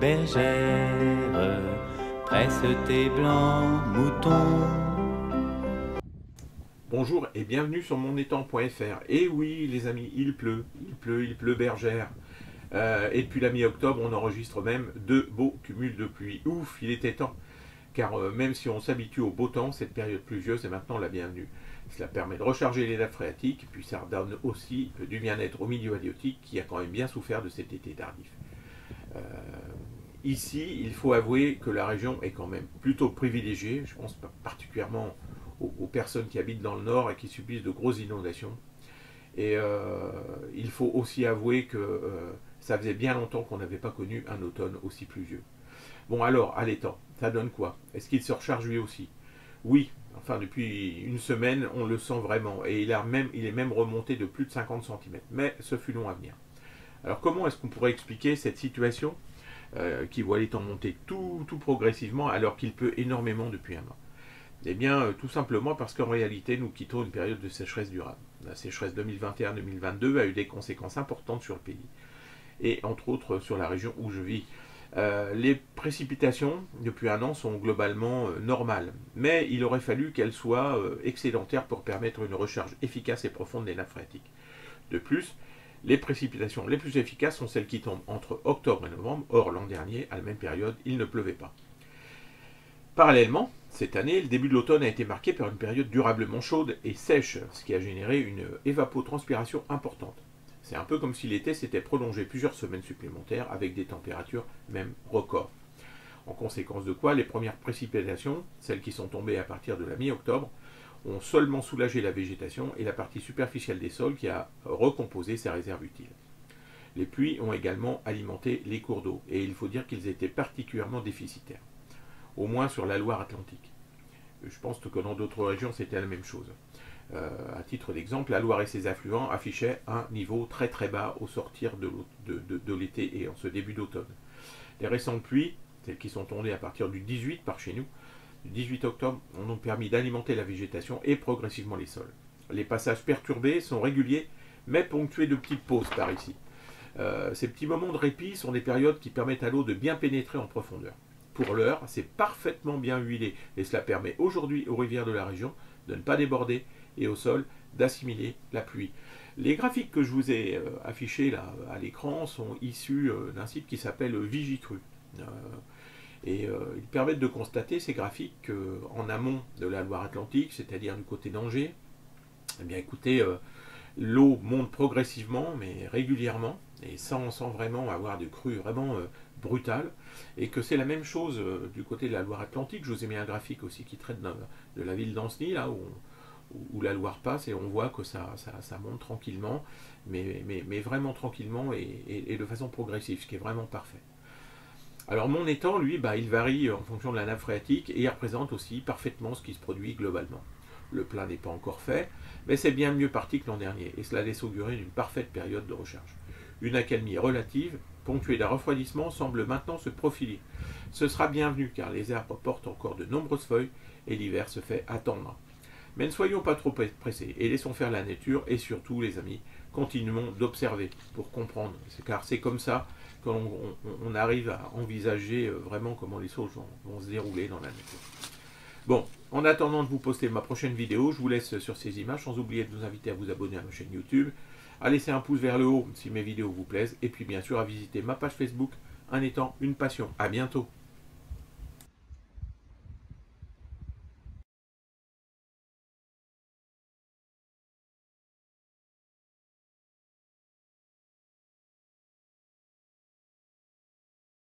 bergère, presse tes blancs moutons. Bonjour et bienvenue sur monétang.fr. Et oui les amis, il pleut bergère. Et depuis la mi-octobre, on enregistre même 2 beaux cumuls de pluie. Ouf, il était temps. Car même si on s'habitue au beau temps, cette période pluvieuse est maintenant la bienvenue. Cela permet de recharger les nappes phréatiques, puis ça redonne aussi du bien-être au milieu halieutique qui a quand même bien souffert de cet été tardif. Ici, il faut avouer que la région est quand même plutôt privilégiée, je pense particulièrement aux personnes qui habitent dans le nord et qui subissent de grosses inondations. Et il faut aussi avouer que ça faisait bien longtemps qu'on n'avait pas connu un automne aussi pluvieux. Bon alors, à l'étang, ça donne quoi? Est-ce qu'il se recharge lui aussi? Oui, enfin depuis une semaine, on le sent vraiment. Et il est même remonté de plus de 50 cm. Mais ce fut long à venir. Alors comment est-ce qu'on pourrait expliquer cette situation qui voit l'étang monter tout progressivement alors qu'il pleut énormément depuis un an? Eh bien, tout simplement parce qu'en réalité, nous quittons une période de sécheresse durable. La sécheresse 2021-2022 a eu des conséquences importantes sur le pays, et entre autres sur la région où je vis. Les précipitations, depuis un an, sont globalement normales, mais il aurait fallu qu'elles soient excédentaires pour permettre une recharge efficace et profonde des nappes phréatiques. De plus, les précipitations les plus efficaces sont celles qui tombent entre octobre et novembre. Or, l'an dernier, à la même période, il ne pleuvait pas. Parallèlement, cette année, le début de l'automne a été marqué par une période durablement chaude et sèche, ce qui a généré une évapotranspiration importante. C'est un peu comme si l'été s'était prolongé plusieurs semaines supplémentaires avec des températures même records. En conséquence de quoi, les premières précipitations, celles qui sont tombées à partir de la mi-octobre, ont seulement soulagé la végétation et la partie superficielle des sols qui a recomposé ses réserves utiles. Les pluies ont également alimenté les cours d'eau et il faut dire qu'ils étaient particulièrement déficitaires. Au moins sur la Loire-Atlantique. Je pense que dans d'autres régions, c'était la même chose. À titre d'exemple, la Loire et ses affluents affichaient un niveau très bas au sortir de l'été et en ce début d'automne. Les récentes pluies, celles qui sont tombées à partir du 18 par chez nous, du 18 octobre, ont donc permis d'alimenter la végétation et progressivement les sols. Les passages perturbés sont réguliers, mais ponctués de petites pauses par ici. Ces petits moments de répit sont des périodes qui permettent à l'eau de bien pénétrer en profondeur. Pour l'heure, c'est parfaitement bien huilé et cela permet aujourd'hui aux rivières de la région de ne pas déborder et au sol d'assimiler la pluie. Les graphiques que je vous ai affichés là à l'écran sont issus d'un site qui s'appelle Vigitru. Ils permettent de constater ces graphiques qu'en amont de la Loire-Atlantique, c'est-à-dire du côté d'Angers, eh bien écoutez, l'eau monte progressivement mais régulièrement et sans vraiment avoir de crue vraiment brutale, et que c'est la même chose du côté de la Loire-Atlantique. Je vous ai mis un graphique aussi qui traite de la ville d'Ancenis, là où la Loire passe, et on voit que ça monte tranquillement, mais vraiment tranquillement et de façon progressive, ce qui est vraiment parfait. Alors mon étang, lui, il varie en fonction de la nappe phréatique et il représente aussi parfaitement ce qui se produit globalement. Le plein n'est pas encore fait, mais c'est bien mieux parti que l'an dernier, et cela laisse augurer d'une parfaite période de recharge. Une accalmie relative, ponctuée d'un refroidissement, semble maintenant se profiler. Ce sera bienvenu car les arbres portent encore de nombreuses feuilles et l'hiver se fait attendre. Mais ne soyons pas trop pressés et laissons faire la nature, et surtout les amis, continuons d'observer pour comprendre, car c'est comme ça qu'on arrive à envisager vraiment comment les choses vont se dérouler dans la nature. Bon, en attendant de vous poster ma prochaine vidéo, je vous laisse sur ces images, sans oublier de vous inviter à vous abonner à ma chaîne YouTube, à laisser un pouce vers le haut si mes vidéos vous plaisent, et puis bien sûr à visiter ma page Facebook, Un étang, une passion. À bientôt.